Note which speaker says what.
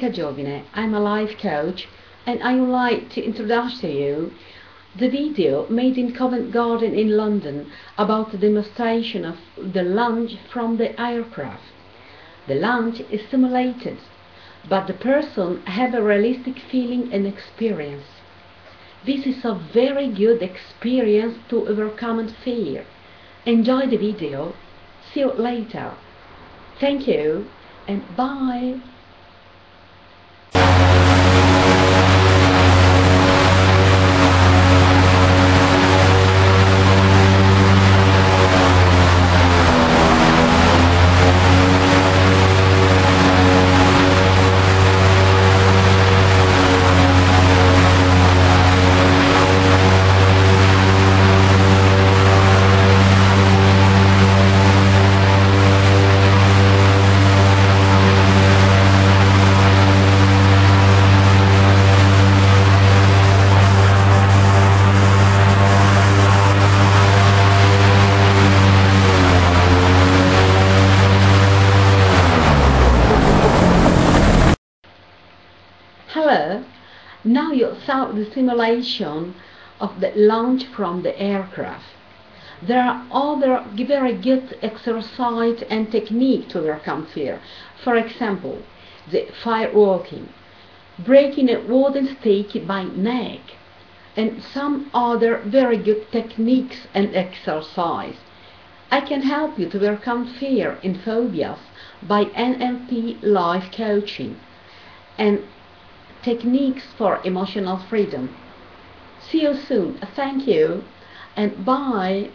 Speaker 1: Monica Giovine. I'm a life coach, and I would like to introduce to you the video made in Covent Garden in London about the demonstration of the launch from the aircraft. The launch is simulated, but the person have a realistic feeling and experience. This is a very good experience to overcome fear. Enjoy the video. See you later. Thank you and bye. Hello, now you saw the simulation of the launch from the aircraft. There are other very good exercise and technique to overcome fear. For example, the firewalking, breaking a wooden stick by neck, and some other very good techniques and exercise. I can help you to overcome fear and phobias by NLP life coaching and techniques for emotional freedom. See you soon. Thank you and bye.